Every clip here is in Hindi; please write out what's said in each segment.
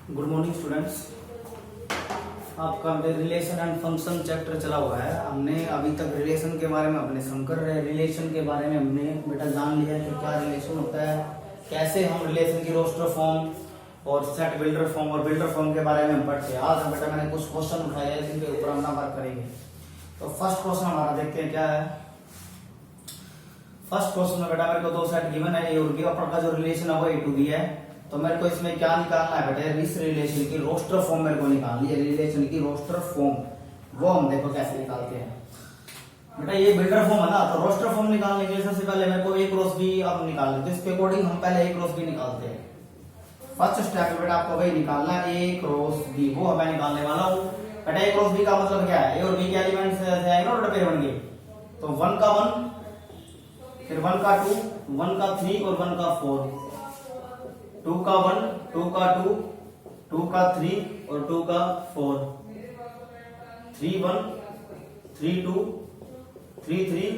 Good morning students. आपका रिलेशन एंड फंक्शन चैप्टर चला हुआ है। हमने अभी तक रिलेशन के बारे में अपने शंकर रिलेशन के बारे में हमने बेटा जान लिया कि क्या रिलेशन होता है, कैसे हम रिलेशन की रोस्टर फॉर्म और सेट बिल्डर फॉर्म और बिल्डर फॉर्म के बारे में हम पढ़ते हैं। आज हम बेटा मैंने कुछ क्वेश्चन उठाए हैं जिनके ऊपर हम वर्क करेंगे। तो फर्स्ट क्वेश्चन हमारा देखते हैं क्या है। फर्स्ट क्वेश्चन में बेटा मेरे को दो सेट गिवन है, ए और बी, और का जो रिलेशन है वो ए टू बी है। तो मेरे को इसमें क्या निकालना है बेटा, इस रिलेशन की रोस्टर फॉर्म मेरे को निकालनी है। रिलेशन की रोस्टर फॉर्म वो हम देखो कैसे निकालते हैं। बेटा ये बिल्डर फॉर्म है ना, तो रोस्टर फॉर्म निकालने के लिए सबसे पहले मेरे को ए क्रॉस बी अब निकालना है। तो इसके अकॉर्डिंग हम पहले ए क्रॉस बी निकालते हैं। फर्स्ट स्टेप बेटा आपको वही निकालना है, ए क्रॉस बी, वो मैं निकालने वाला हूँ। बेटा ए क्रॉस बी का मतलब क्या है, ए और बी के एलिमेंट्स ऐसे आएंगे ना पेयर बन गए। तो 1 का 1, फिर 1 का 2, 1 का 3 और 1 का 4, 2 का 1, 2 का 2, 2 का 3 और 2 का 4, 3 1, 3 2, 3 3,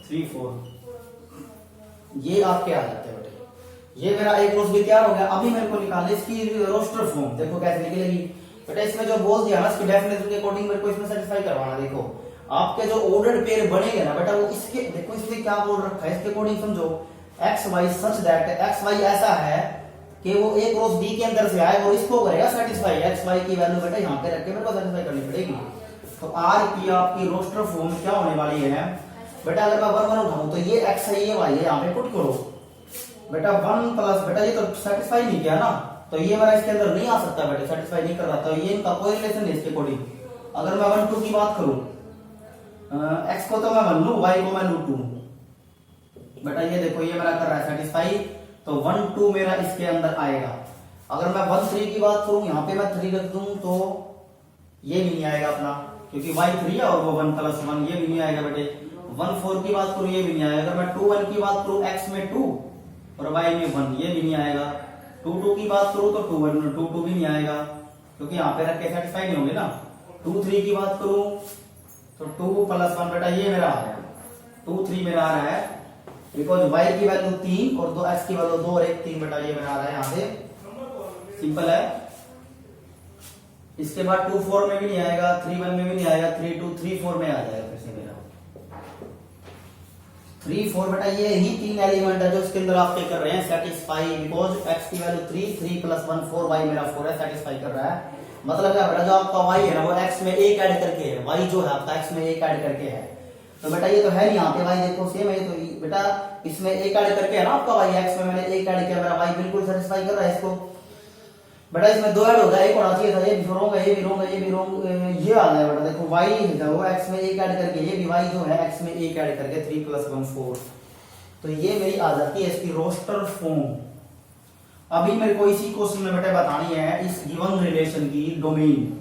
3 4। ये आपके आ जाते हैं बेटे। ये मेरा एक क्रॉस बी तैयार हो गया। अभी मेरे को निकालना इसकी रोस्टर फॉर्म, देखो कैसे निकलेगी। बेटा इसमें जो बोल दिया ना, इसकी डेफिनेशन के अकॉर्डिंग मेरे को इसमें सेटिस्फाई करवाना। देखो आपके जो ऑर्डर्ड पेयर बनेंगे ना बेटा, वो इसके देखो इसमें क्या बोल रखा है, इसके अकॉर्डिंग समझो। X y such that x y ऐसा है कि वो ए क्रॉस बी के अंदर से आए और इसको करेगा सेटिस्फाई। एक्स वाई की वैल्यू बेटा यहाँ पे रख के मेरे को सेटिस्फाई करनी पड़ेगी। तो आर की आपकी रोस्टर फॉर्म क्या होने वाली है बेटा, अगर मैं 1 1 उठाऊं तो ये एक्स है ये वाई है, यहाँ पे पुट करो बेटा 1 प्लस, बेटा ये तो सेटिस्फाई नहीं किया ना, तो ये मेरा इसके अंदर नहीं आ सकता बेटा, सेटिस्फाई नहीं कर रहा। तो ये इनका कोई रिलेशन नहीं इसके अकॉर्डिंग। अगर मैं 1 2 की बात करूं, एक्स को तो मैं 1 लूं, वाई को मैं लूं 2। बेटा ये देखो ये मेरा कर रहा है सेटिस्फाई, तो 1 2 मेरा इसके अंदर आएगा। अगर मैं 1 3 की बात करूं, यहाँ पे मैं 3 रख दूं तो ये भी नहीं आएगा अपना, क्योंकि y 3 है और वो 1 प्लस 1, ये भी नहीं आएगा बेटे। 1 4 की बात करूं, ये भी नहीं आएगा। अगर मैं 2 1 की बात करूं, x में 2 और y में 1, ये भी नहीं आएगा। 2 2 की बात करूं तो 2 1 2 2 भी नहीं आएगा, क्योंकि यहाँ पे रख के सेटिस्फाई नहीं होंगे ना। 2 3 की बात करूं तो 2 प्लस 1 बेटा ये मेरा आ रहा है, 2 3 मेरा आ रहा है, बिकॉज y की वैल्यू 3 और 2 x की वैल्यू 2 और 1 3 बेटा ये मेरा आ रहा है यहाँ पे। सिंपल है। इसके बाद 2 4 में भी नहीं आएगा, 3 1 में भी नहीं आएगा, 3 2 3 4 में आ जाएगा फिर से मेरा 3 4। बेटा ये ही 3 एलिमेंट है जो इसके अंदर आप क्या कर रहे हैं, सेटिस्फाई, बिकॉज x की वैल्यू 3 3 प्लस 1 4, y मेरा 4 है, सेटिस्फाई कर रहा है। मतलब क्या बेटा, जो आपका y है ना वो x में 1 ऐड करके है, y जो है आपका x में 1 ऐड करके है। तो बेटा ये तो है नहीं यहाँ पे y, देखो सेम है। तो बेटा इसमें 1 ऐड करके है ना आपका y, x में मैंने 1 ऐड किया, मेरा y बिल्कुल सेटिस्फाई कर रहा है इसको। बेटा इसमें 2 ऐड हो गया, एक होना चाहिए था, ये भी रोंग है, ये भी रोंग है, ये भी रोंग, ये आ गया बेटा। देखो y है वो x में 1 ऐड करके, ये भी y जो है x में 1 ऐड करके 3 प्लस 1 4। तो ये मेरी आ जाती है इसकी रोस्टर फॉर्म। अभी मेरे को इसी क्वेश्चन में बेटा बतानी है इस गिवन रिलेशन की डोमेन।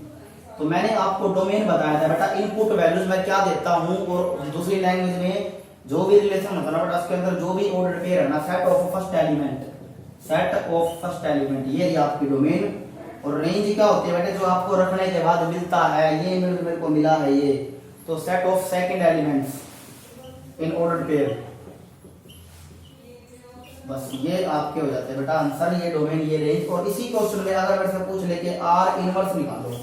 तो मैंने आपको डोमेन बताया था बेटा, इनपुट वैल्यूज मैं क्या देता हूं, और दूसरी लैंग्वेज में जो भी रिलेशन होता है ना बेटा, उसके अंदर जो भी ऑर्डर पेयर है ना, set of first element, set of first element, ये आपकी डोमेन। और रेंज क्या होती है बेटा, जो आपको रखने के बाद मिलता है, ये मेरे को मिला है ये, तो set of second elements in order pair. बस ये आपके हो जाते हैं बेटा आंसर, ये डोमेन, ये रेंज। और इसी क्वेश्चन में अगर मेरे से पूछ ले कि आर इनवर्स निकालो,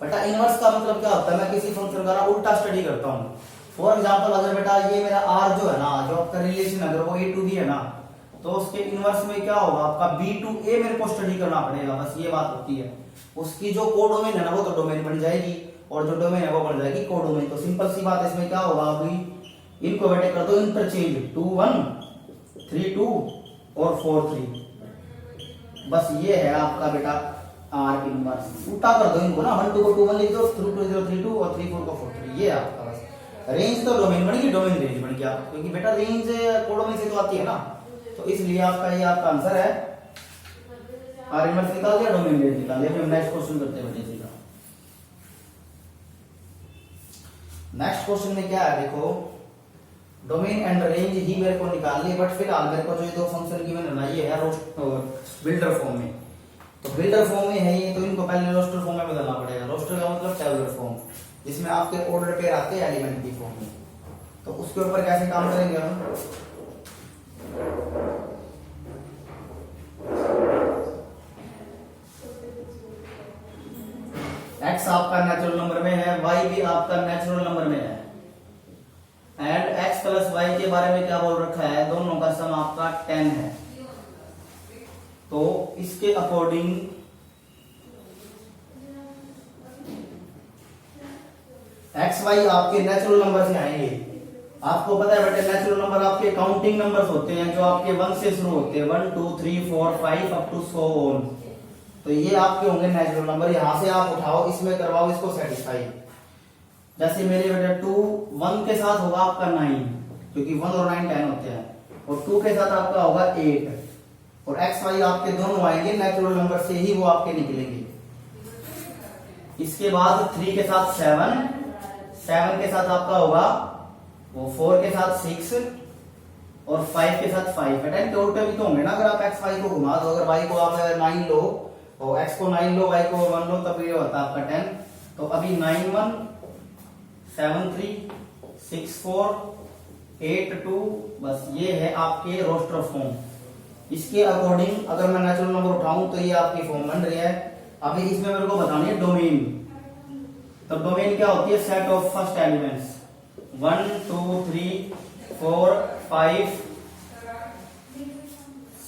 बेटा इनवर्स का मतलब क्या होता है, मैं किसी फंक्शन का ना उल्टा स्टडी करता हूँ। फॉर एग्जांपल अगर बेटा ये मेरा आर जो है ना, जो आपका रिलेशन अगर वो ए टू बी है ना, तो उसके इनवर्स में क्या होगा आपका बी टू ए मेरे को स्टडी करना पड़ेगा। बस ये बात होती है। उसकी जो कोडोमेन है ना वो तो डोमेन बन जाएगी, और जो डोमेन है वो बन जाएगी कोडोमेन। तो सिंपल सी बात है, इसमें क्या होगा, अभी इनको बेटे कर दो इंटरचेंज, 2 1 3 2 और 4 3। बस ये है आपका बेटा आर इनवर्स। उल्टा कर दो इनको ना, 1 2 को 2 1 लिख दो, 2 2 0 3 2 और 3 4 को 4 3। ये आपका बस रेंज तो डोमेन बन गई, डोमेन रेंज बन गया, क्योंकि बेटा रेंज कोडोमेन से तो आती है ना, तो इसलिए आपका ये आपका आंसर है। आर इनवर्स निकाल दिया, डोमेन रेंज निकाल दिया। फिर नेक्स्ट क्वेश्चन करते हैं बेटे सीधा। नेक्स्ट क्वेश्चन में क्या है, देखो डोमेन एंड रेंज ही मेरे को निकालनी है, बट फिलहाल मेरे को जो दो फंक्शन की मैंने बनाई है बिल्डर फॉर्म में। तो बिल्डर फॉर्म में है ये, तो इनको पहले रोस्टर फॉर्म में बदलना पड़ेगा। रोस्टर का मतलब टेबुलर फॉर्म, जिसमें आपके ऑर्डर पेयर आते हैं एलिमेंट की फॉर्म में। तो उसके ऊपर कैसे काम करेंगे हम, है, y भी आपका नेचुरल नंबर में है, एंड x प्लस वाई के बारे में क्या बोल रखा है, दोनों का सम आपका 10 है। तो इसके अकॉर्डिंग एक्स वाई आपके नेचुरल नंबर से आएंगे। आपको पता है बेटे नेचुरल नंबर आपके काउंटिंग नंबर्स होते हैं जो आपके 1 से शुरू होते हैं, 1 2 3 4 5 अप टू सो ऑन। तो ये आपके होंगे नेचुरल नंबर। यहां से आप उठाओ, इसमें करवाओ इसको सेटिस्फाई। जैसे मेरे बेटे 2 1 के साथ होगा आपका 9, क्योंकि 1 और 9 10 होते हैं, और 2 के साथ आपका होगा 8, और एक्स वाई आपके दोनों आएंगे नेचुरल नंबर से ही वो आपके निकलेंगे। इसके बाद 3 के साथ 7, 7 के साथ आपका होगा वो 4 के साथ 6 और 5 के साथ 5। बेटा के उल्टे भी तो होंगे ना, अगर आप एक्स वाई को घुमा दो, अगर वाई को आप 9 लो और एक्स को 9 लो, वाई को 1 लो, तब ये होता है आपका 10। तो अभी 9 1 7 3 6 4 8 2, बस ये है आपके रोस्टर फॉर्म। इसके अकॉर्डिंग अगर मैं नेचुरल नंबर उठाऊं तो ये आपकी फॉर्म बन रही है। अभी इसमें मेरे को बतानी है डोमेन। तो डोमेन क्या होती है, सेट ऑफ फर्स्ट एलिमेंट्स 1 2 3 4 5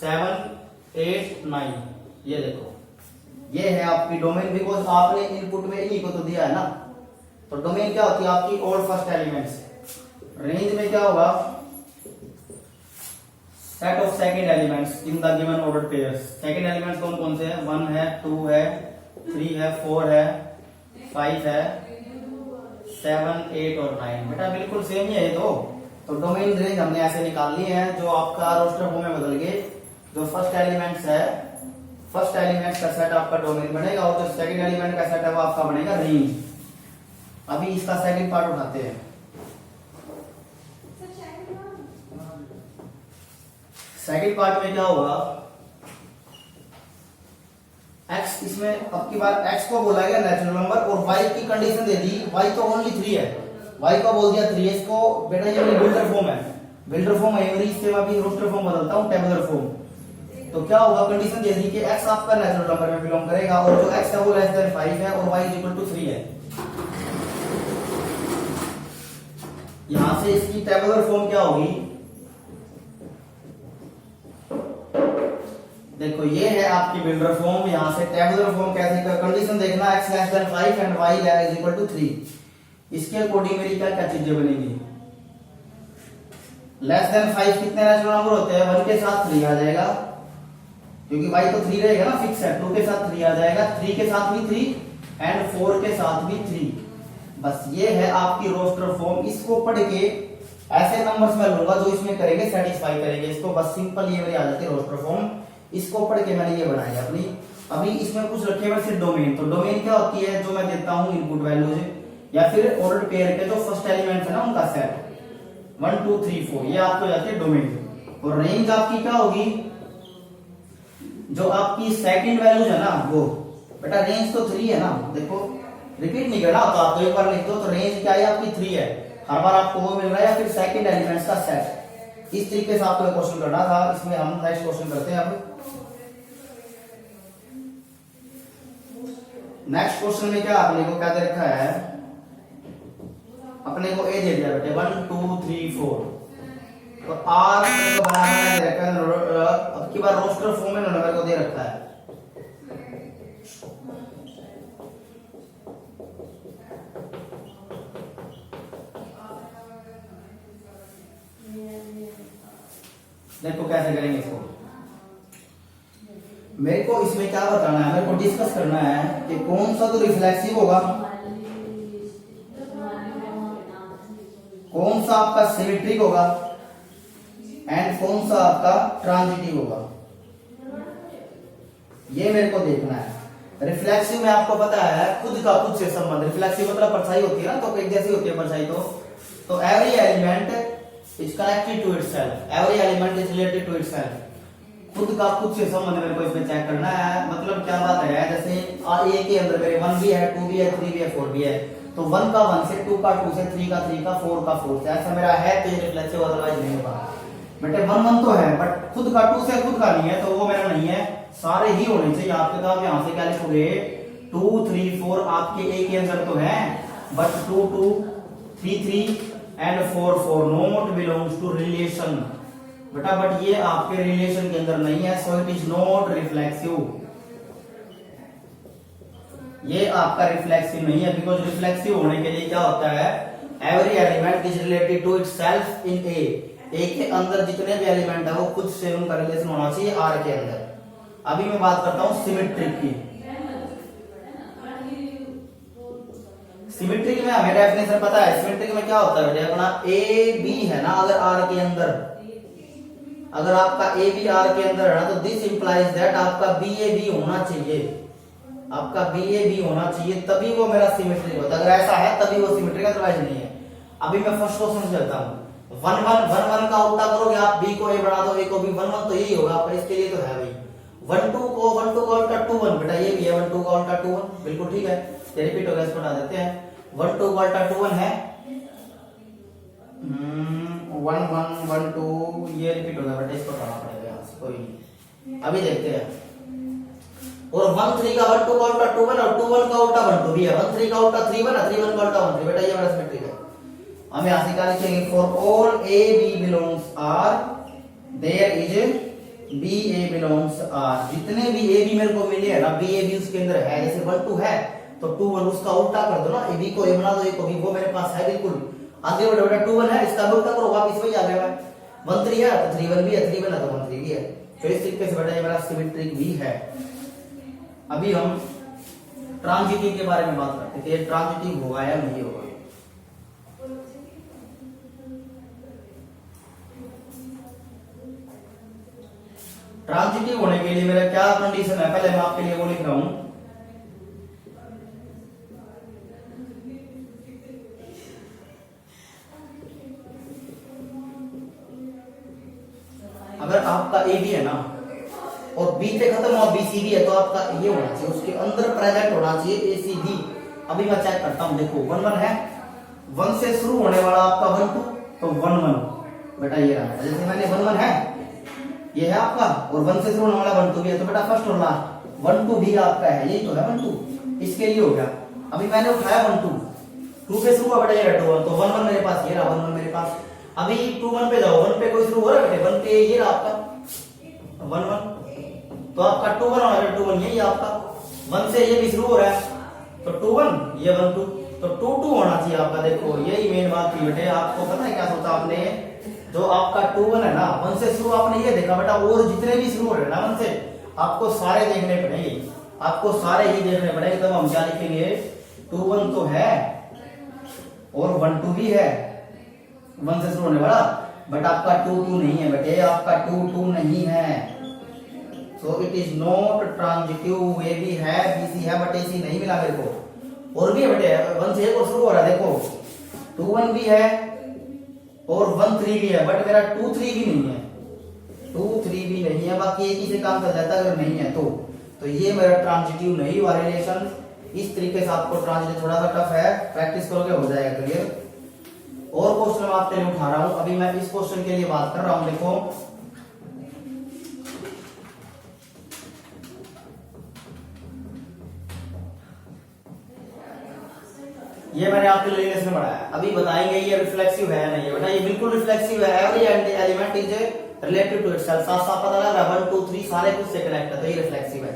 7 8 9। ये देखो ये है आपकी डोमेन, बिकॉज आपने इनपुट में इन्हीं को तो दिया है ना। तो डोमेन क्या होती है आपकी ऑल फर्स्ट एलिमेंट्स। रेंज में क्या होगा, set of second elements in the given order pairs. Second elements कौन कौन से हैं, 1 है 2 है 3 है 4 है 5 है 7 8 और 9। बेटा बिल्कुल सेम ही है ये तो डोमेन रेंज हमने ऐसे निकाल ली है, जो आपका रोस्टर फॉर्म में बदल गए। जो फर्स्ट एलिमेंट्स है, फर्स्ट एलिमेंट का सेट आपका डोमेन बनेगा, और जो सेकंड एलिमेंट का सेट है वो आपका बनेगा रेंज। अभी इसका सेकंड पार्ट उठाते हैं। सेकंड पार्ट में क्या होगा, x इसमें अब की बार x को बोला गया नेचुरल नंबर, और y की कंडीशन दे दी, y तो ओनली 3 है, y को बोल दिया 3। इसको बेटा ये मेरी बिल्डर फॉर्म है, बिल्डर फॉर्म है मेरी, इससे मैं अभी रोस्टर फॉर्म बदलता हूं टेबुलर फॉर्म। तो क्या होगा, कंडीशन दे दी कि x आपका नेचुरल नंबर में बिलोंग करेगा, और जो x है वो लेस देन 5 है और y इज इक्वल टू 3 है। यहां से इसकी टेबुलर फॉर्म क्या होगी, देखो ये है आपकी बिल्डर फॉर्म। यहां से टेबुलर फॉर्म कैसे कर, कंडीशन देखना x less than 5 and y is equal to 3। इसके अकॉर्डिंग मेरी क्या क्या चीजें बनेंगी, लेस देन 5 कितने नेचुरल नंबर होते हैं, 1 के साथ 3 आ जाएगा, क्योंकि y तो 3 रहेगा ना फिक्स है। 2 के साथ 3 आ जाएगा, 3 के साथ भी 3 एंड 4 के साथ भी 3। बस ये है आपकी रोस्टर फॉर्म। इसको पढ़ के ऐसे नंबर्स मैं लूंगा जो इसमें करेंगे सेटिस्फाई करेंगे इसको। बस सिंपल ये मेरी आ जाती है रोस्टर फॉर्म। इसको पढ़ के मैंने ये बनाई अपनी। अभी इसमें कुछ रखे हुए सिर्फ डोमेन। तो डोमेन क्या होती है, जो मैं देता हूं इनपुट वैल्यूज या फिर ऑर्डर पेयर के जो फर्स्ट एलिमेंट्स है ना उनका सेट 1 2 3 4, ये आपको जाती है डोमेन। और रेंज आपकी क्या होगी, जो आपकी सेकंड वैल्यूज है ना वो, बेटा रेंज तो 3 है ना, देखो रिपीट नहीं करना तो आपको एक बार लिख दो। तो रेंज क्या है आपकी 3 है, हर बार आपको वो मिल रहा है, या फिर सेकंड एलिमेंट्स का सेट। इस तरीके से आपको क्वेश्चन करना था। इसमें हम नेक्स्ट क्वेश्चन करते हैं। अब नेक्स्ट क्वेश्चन में क्या अपने को क्या दे रखा है, अपने को ए दे दिया बेटे 1 2 3 4, और आर को बनाना दे रखा है। अब की बार रोस्टर फॉर्म में नंबर को दे रखा है। देखो कैसे करेंगे इसको। मेरे को इसमें क्या बताना है, मेरे को डिस्कस करना है कि कौन सा तो रिफ्लेक्सिव होगा, कौन सा आपका सिमेट्रिक होगा एंड कौन सा आपका ट्रांजिटिव होगा, ये मेरे को देखना है। रिफ्लेक्सिव में आपको पता है खुद का खुद से संबंध। रिफ्लेक्सिव मतलब परछाई होती है ना, तो एक जैसी होती है परछाई। तो every element is connected to itself, every element is related to itself। खुद का खुद से संबंध मेरे को इसमें चेक करना है। मतलब क्या बात है, जैसे ए के अंदर मेरे 1 भी है 2 भी है 3 भी है 4 भी है, तो 1 का 1 से, 2 का 2 से, 3 का 3 का 4 का 4 से, ऐसा मेरा है तो ये रिफ्लेक्सिव, अदरवाइज नहीं होगा। बेटे 1 1 तो है, बट खुद का 2 से खुद का नहीं है, तो वो मेरा नहीं है। सारे ही होने चाहिए आपके। तो आप यहाँ से क्या लिखोगे, 2 3 4 आपके ए के अंदर तो है, but 2 2 3 3 and 4 4 not belongs to relation बेटा, बट ये आपके रिलेशन के अंदर नहीं है, so it is not reflexive. ये आपका रिफ्लेक्सिव नहीं है, बिकॉज रिफ्लेक्सिव होने के लिए क्या होता है, every element is related to itself in A के अंदर जितने भी एलिमेंट है वो खुद से उनका रिलेशन होना चाहिए आर के अंदर। अभी मैं बात करता हूं सिमेट्रिक की। सिमेट्रिक में हमें डेफिनेशन पता है, सिमेट्रिक में क्या होता है अपना ए बी है ना, अगर आर के अंदर, अगर आपका ए बी आर के अंदर है ना, तो दिस इंप्लाइज दैट आपका बी ए बी होना चाहिए, आपका बी ए बी होना चाहिए, तभी वो मेरा सिमेट्रिक होता है। अगर ऐसा है तभी वो सिमेट्रिक, अदरवाइज नहीं है। अभी मैं फर्स्ट क्वेश्चन चलता हूं, 1 1 1 1 का उल्टा करोगे आप, बी को ए बना दो, ए को बी, 1 1 तो यही होगा आपका, इसके लिए तो है भाई। 1 2 का उल्टा 2 1 बेटा, ये भी है 1 2 का उल्टा 2 1, बिल्कुल ठीक है, ये रिपीट हो गया, इसको हटा देते हैं। 1 2 का उल्टा 2 1 है, 1 1 1 2, ये रिपीट हो गया बेटा, इसको हटाना पड़ेगा यहाँ से, कोई नहीं। अभी देखते हैं, और 1 3 का 1 2 का उल्टा 2 1 और 2 1 का उल्टा 1 2 भी है, 1 3 का उल्टा 3 1 है, 3 1 का उल्टा 1 3 बेटा, ये हमारा सिमेट्रिक है। हम यहां से क्या लिखेंगे, for all A B belongs R there is B A belongs R. जितने भी ए बी मेरे को मिले है ना, बी ए बी उसके अंदर है, जैसे 1 2 है तो 2 1 उसका उल्टा कर दो ना, ए बी को ए बना दो, ए को बी, वो मेरे पास है बिल्कुल। आगे बढ़ो बेटा, 2 1 है, इसका उल्टा करो, वापस वही आ गया। 1 3 है तो 3 1 भी है, 3 1 है तो 1 3 भी है, तो इस तरीके से बेटा ये मेरा सिमेट्रिक भी है। अभी हम ट्रांजिटिव के बारे में बात करते हैं कि ये ट्रांजिटिव होगा या नहीं होगा। ट्रांजिटिव होने के लिए मेरा क्या कंडीशन है, पहले मैं आपके लिए वो लिख रहा हूं। अगर आपका ए बी है ना और बी पे खत्म हुआ बी सी बी है, तो आपका ये होना चाहिए, उसके अंदर प्रेजेंट होना चाहिए ए सी बी। अभी मैं चेक करता हूं, देखो 1 1 है, 1 से शुरू होने वाला आपका 1 2, तो 1 1 बेटा ये रहा, जैसे मैंने 1 1 है, ये है आपका, और 1 से शुरू होने वाला 1 2 भी है, तो बेटा फर्स्ट और लास्ट 1 2 भी आपका है, यही तो है 1 2, इसके लिए हो गया। अभी मैंने उठाया 1 2, 2 पे शुरू हुआ बेटा ये 2 1, तो 1 1 मेरे पास, ये रहा 1 1 मेरे पास। अभी 2 1 पे जाओ, 1 पे कोई शुरू हो रहा है बेटे, 1 पे ये रहा आपका 1 1, तो आपका 2 1 और 2 1 यही आपका, 1 से ये भी शुरू हो रहा है, तो 2 1 ये 1 2, तो 2 2 होना चाहिए आपका। देखो यही मेन बात थी बेटे, आपको पता है क्या सोचा आपने, जो आपका 2 1 है ना, 1 से शुरू आपने ये देखा बेटा, और जितने भी शुरू हो रहे हैं ना 1 से, आपको सारे देखने पड़ेंगे, आपको सारे ही देखने पड़ेंगे, तब हम क्या लिखेंगे, 2 1 तो है और 1 2 भी है 1 से शुरू होने वाला, बट आपका 2 2 नहीं है बेटे, आपका 2 2 नहीं है, so it is not transitive. A B है, बी सी है, बट ए सी नहीं मिला मेरे को, और भी है बेटे, 1 से एक और शुरू हो रहा है, देखो 2 1 भी है और 1 3 भी है, बट मेरा 2 3 भी नहीं है, 2 3 भी नहीं है, बाकी एक ही से काम कर जाता है, अगर नहीं है तो ये मेरा ट्रांजिटिव नहीं हुआ रिलेशन। इस तरीके से आपको ट्रांजिटिव थोड़ा सा टफ है, प्रैक्टिस करोगे हो जाएगा क्लियर। और क्वेश्चन मैं आपके लिए उठा रहा हूं, अभी मैं इस क्वेश्चन के लिए बात कर रहा हूं, देखो ये मैंने आपके लिए इसमें बढ़ाया, अभी बताएंगे ये रिफ्लेक्सिव है या नहीं है बेटा, ये बिल्कुल रिफ्लेक्सिव है, every element is related to itself, साफ साफ पता लग रहा है 1 2 3 सारे कुछ से कनेक्ट है, तो ये रिफ्लेक्सिव है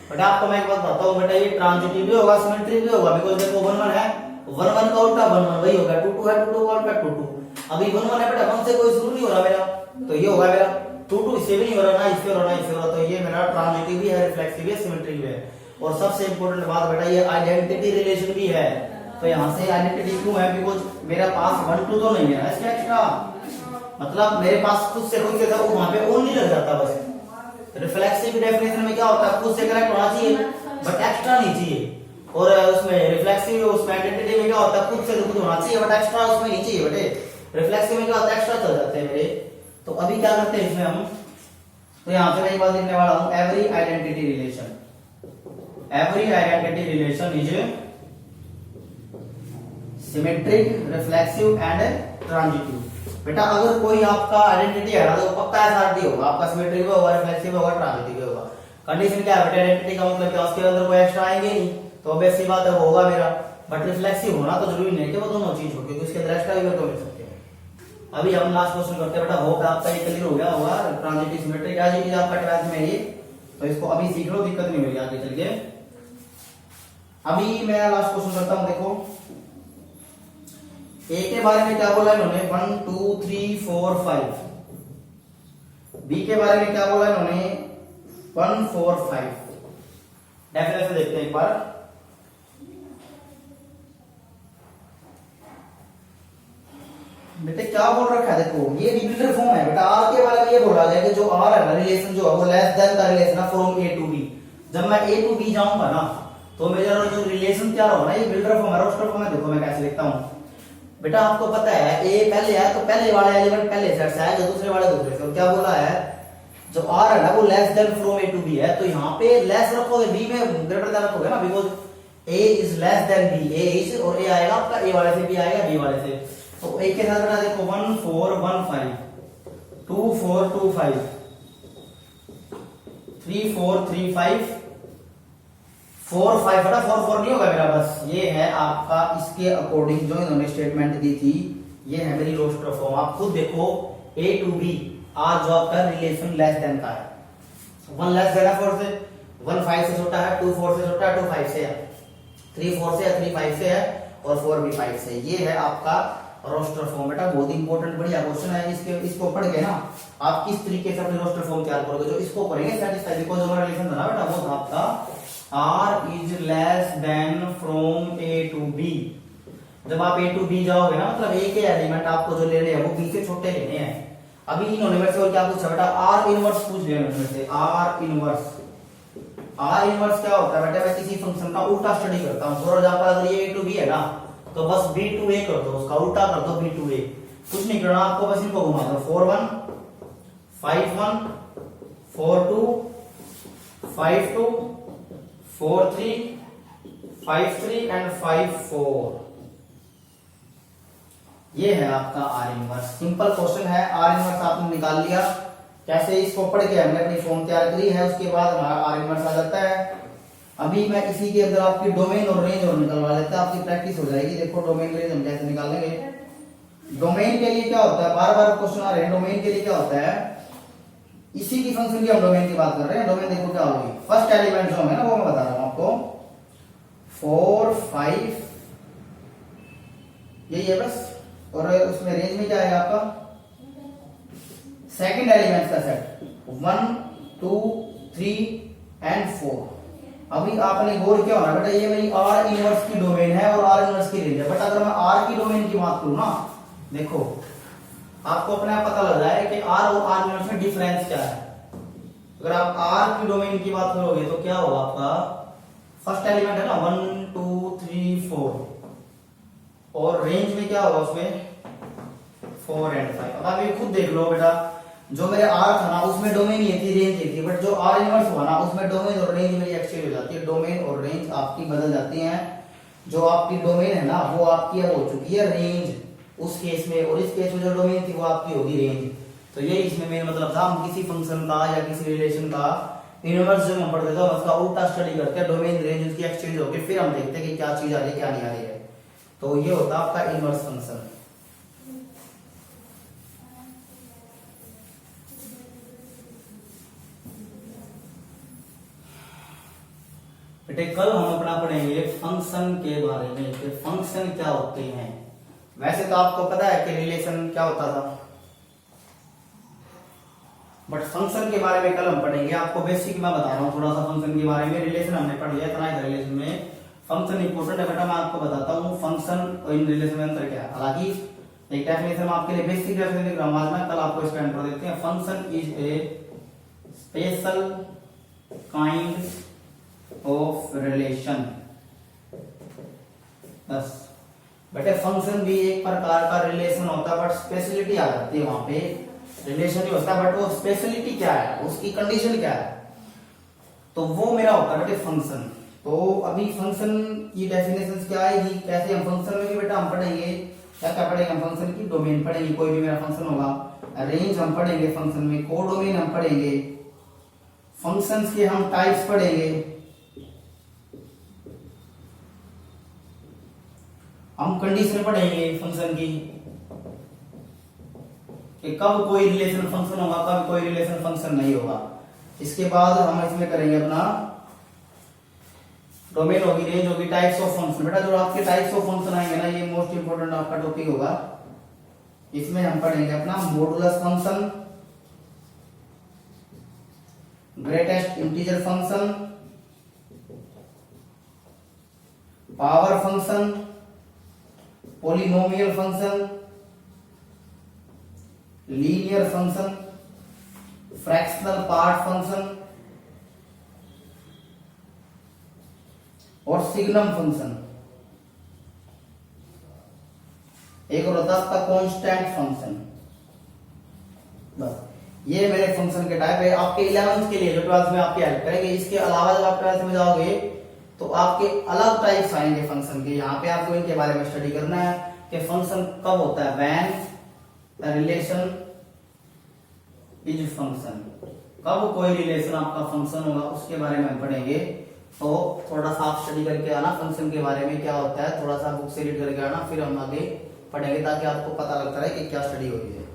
बेटा। आपको मैं एक बात बताता हूं बेटा, ये ट्रांजिटिव भी होगा, सिमेट्रिक भी होगा, बिकॉज़ देखो 1 1 है, 1 1 का उल्टा 1 1 वही होगा, 2 2 है, 2 2 का उल्टा 2 2। अभी 1 1 है बेटा, 1 से कोई शुरू नहीं हो रहा मेरा, तो ये होगा मेरा 2 2, इससे भी नहीं हो रहा, ना इससे हो रहा ना इससे हो रहा, तो ये मेरा ट्रांजिटिव भी है, रिफ्लेक्सिव भी है, सिमेट्रिक भी है। और सबसे इंपॉर्टेंट बात बेटा, ये आइडेंटिटी रिलेशन भी है, तो यहाँ से आइडेंटिटी क्यों है, बिकॉज मेरे पास 1 2 तो नहीं है, इसके एक्स्ट्रा मतलब मेरे पास खुद से कोई कहता है वहां पे ओनली लग जाता बस। रिफ्लेक्सिव डेफिनेशन में क्या होता है, खुद से कनेक्ट होना चाहिए बट एक्स्ट्रा नहीं चाहिए, और उसमें रिफ्लेक्सिव उसमें आइडेंटिटी में क्या होता है, खुद से खुद होना चाहिए बट एक्स्ट्रा उसमें नहीं चाहिए बेटे। रिफ्लेक्सिव में क्या होता है, एक्स्ट्रा चल जाते हैं मेरे। तो अभी क्या करते हैं इसमें हम, तो यहाँ पे मैं एक बात लिखने वाला हूं, every identity relation, every identity relation is symmetric, reflexive and transitive. बेटा अगर कोई आपका आइडेंटिटी है ना, तो पक्का एसआरटी होगा, आपका सिमेट्रिक भी होगा, रिफ्लेक्सिव होगा, ट्रांजिटिव भी होगा। कंडीशन क्या है बेटा, आइडेंटिटी का मतलब क्या, उसके अंदर कोई एक्स्ट्रा आएंगे नहीं, तो ऑब्वियस सी बात है वो होगा मेरा। बट रिफ्लेक्सिव होना तो जरूरी नहीं कि वो दोनों चीज हो, क्योंकि उसके अंदर एक्स्ट्रा भी तो मिल सकते हैं। अभी हम लास्ट क्वेश्चन करते हैं बेटा, होप आपका ये क्लियर हो गया होगा। ट्रांजिटिव सिमेट्रिक आज चीज आपका 12th में ये, तो इसको अभी सीख लो, दिक्कत नहीं होगी आगे चल के। अभी मैं लास्ट क्वेश्चन करता हूं, देखो ए के बारे में क्या बोला इन्होंने 1 2 3 4 5, बी के बारे में क्या बोला इन्होंने 1 4 5। डेफिनेशन देखते हैं एक बार। बेटे क्या बोल रखा है, देखो ये रिपीटर फॉर्म है बेटा। आर के बारे में ये बोला गया कि जो आर है ना रिलेशन जो है वो लेस देन का रिलेशन है फ्रॉम ए टू बी। जब मैं ए टू बी जाऊंगा ना तो मेरा जो रिलेशन क्या होगा ना, ये बिल्डर फॉर्म है, रोस्टर फॉर्म है। देखो मैं कैसे लिखता हूं बेटा, आपको पता है ए पहले है तो पहले वाले एलिमेंट पहले सेट से आएगा, दूसरे वाले दूसरे से। और क्या बोला है, जो आर है ना वो less than from A to B है, तो यहाँ पे लेस रखोगे, बी में ग्रेटर देन रखोगे ना, because A is less than B. A is और ए आएगा आपका ए वाले से, बी आएगा बी वाले से। तो एक के साथ बेटा देखो 1 4 1 5, 2 4 2 5, 3 4 3 5, 4 5 बेटा 4 4 नहीं होगा मेरा, बस ये है आपका इसके अकॉर्डिंग जो इन्होंने स्टेटमेंट दी थी, ये है मेरी रोस्टर फॉर्म। आप खुद देखो ए टू बी आर जो आपका रिलेशन लेस देन का है, 1 लेस देन है 4 से, 1 5 से छोटा है, 2 4 से छोटा है, 2 5 से है, 3 4 से है, 3 5 से है, और 4 भी 5 से। ये है आपका रोस्टर फॉर्म बेटा। बहुत इंपॉर्टेंट बढ़िया क्वेश्चन है। इसको पढ़ के ना आप किस तरीके से अपने रोस्टर फॉर्म तैयार करोगे, जो इसको करेंगे सेटिस्फाई, बिकॉज़ हमारा रिलेशन था ना बेटा वो था आपका R is less than from A to B. जब आप ए टू बी जाओगे ना, मतलब ए के एलिमेंट आपको जो लेने हैं वो बी से छोटे लेने हैं। अभी इन्होंने मेरे से और क्या पूछा बेटा, आर इनवर्स पूछ लिया मेरे से। आर इनवर्स, आर इनवर्स क्या होता है बेटा, मैं किसी फंक्शन का उल्टा स्टडी करता हूं। फॉर एग्जांपल अगर ये ए टू बी है ना, तो बस b टू a कर दो, उसका उल्टा कर दो b टू a। कुछ नहीं करना आपको, बस इनको घुमा दो 4 1 5 1 4 2 5 2 4 3 5 3 एंड 5 4। ये है आपका आर इनवर्स। सिंपल क्वेश्चन है, आर इनवर्स आपने निकाल लिया। कैसे, इसको पढ़ के हमने अपनी फॉर्म तैयार करी है, उसके बाद हमारा आर इनवर्स आ जाता है। अभी मैं इसी के अंदर आपकी डोमेन और रेंज और निकलवा लेता है, आपकी प्रैक्टिस हो जाएगी। देखो डोमेन रेंज हम कैसे निकालेंगे। डोमेन के लिए क्या होता है, बार बार क्वेश्चन आ रहे हैं। डोमेन के लिए क्या होता है, इसी की फंक्शन की हम डोमेन की बात कर रहे हैं। डोमेन देखो क्या होगी, फर्स्ट एलिमेंट जो है ना वो मैं बता रहा हूं आपको, 4 5 यही है बस। और उसमें रेंज में क्या है आपका, सेकंड एलिमेंट का सेट 1 2 3 एंड 4। अभी आपने गौर किया होना बेटा, ये मेरी आर इनवर्स की डोमेन है और आर इनवर्स की रेंज है। बट अगर मैं आर की डोमेन की बात करूं ना, देखो आपको अपने आप पता लग जाए कि आर और आर इनवर्स में डिफरेंस क्या है। अगर आप आर की डोमेन की बात करोगे तो क्या होगा आपका, फर्स्ट एलिमेंट है ना 1 2 3 4, और रेंज में क्या होगा उसमें 4 एंड 5। अब आप ये खुद देख लो बेटा, जो मेरे आर था ना उसमें डोमेन ये थी, रेंज ये थी, बट जो आर इनवर्स हुआ ना उसमें डोमेन और रेंज मेरी एक्सचेंज हो जाती है। डोमेन और रेंज आपकी बदल जाती हैं। जो आपकी डोमेन है ना वो आपकी अब हो चुकी है रेंज उस केस में, और इस केस में जो डोमेन थी वो आपकी होगी रेंज। तो ये इसमें मेन मतलब था, हम किसी फंक्शन का या किसी रिलेशन का इनवर्स जब हम पढ़ते थे उसका उल्टा स्टडी करते हैं, डोमेन रेंज उसकी एक्सचेंज होकर फिर हम देखते हैं कि क्या चीज आ रही है क्या नहीं आ रही है। तो ये होता है आपका इनवर्स फंक्शन। बेटे कल हम अपना पढ़ेंगे फंक्शन के बारे में कि फंक्शन क्या होते हैं। वैसे तो आपको पता है कि रिलेशन क्या होता था, बट फंक्शन के बारे में कल हम पढ़ेंगे। आपको बेसिक मैं बता रहा हूँ थोड़ा सा फंक्शन के बारे में। रिलेशन हमने पढ़ लिया इतना ही, रिलेशन में फंक्शन इंपोर्टेंट है बेटा। मैं आपको बताता हूँ फंक्शन और इन रिलेशन में अंतर क्या है। हालांकि एक डेफिनेशन आपके लिए बेसिक डेफिनेशन आज में कल आपको इसका इंट्रो देते हैं। Function is a special kind of relation. बस बेटे फंक्शन भी एक प्रकार का रिलेशन होता है, बट स्पेशलिटी आ जाती है वहां पे। रिलेशन ही होता है बट वो स्पेशलिटी क्या है, उसकी कंडीशन क्या है, तो वो मेरा होता है बेटे फंक्शन। तो अभी फंक्शन की डेफिनेशन क्या आएगी, कैसे हम फंक्शन में भी बेटा हम पढ़ेंगे क्या क्या पढ़ेंगे हम फंक्शन की डोमेन पढ़ेंगे, कोई भी मेरा फंक्शन होगा। रेंज हम पढ़ेंगे फंक्शन में, कोडोमेन हम पढ़ेंगे, फंक्शंस के हम टाइप्स पढ़ेंगे, हम कंडीशन पढ़ेंगे फंक्शन की कि कब कोई रिलेशन फंक्शन होगा, कब कोई रिलेशन फंक्शन नहीं होगा। इसके बाद हम इसमें करेंगे अपना डोमेन होगी, रेंज होगी, टाइप्स ऑफ फंक्शन। बेटा जो आपके टाइप्स ऑफ फंक्शन आएंगे ना, ये मोस्ट इंपोर्टेंट आपका टॉपिक होगा। इसमें हम पढ़ेंगे अपना modulus function, greatest integer function, power function, polynomial function, linear function, fractional part function और सिग्नम फंक्शन। एक और होता है आपका कांस्टेंट फंक्शन। बस ये मेरे फंक्शन के टाइप है। आपके 11th के लिए जो 12th में आपकी हेल्प करेंगे। इसके अलावा जब आप 12th में जाओगे तो आपके अलग टाइप्स आएंगे फंक्शन के। यहाँ पे आपको इनके बारे में स्टडी करना है कि फंक्शन कब होता है, व्हेन रिलेशन इज फंक्शन, कब कोई रिलेशन आपका फंक्शन होगा उसके बारे में हम पढ़ेंगे। तो थोड़ा सा आप स्टडी करके आना फंक्शन के बारे में क्या होता है, थोड़ा सा बुक से रीड करके आना, फिर हम आगे पढ़ेंगे ताकि आपको पता लगता रहे कि क्या स्टडी हो रही है।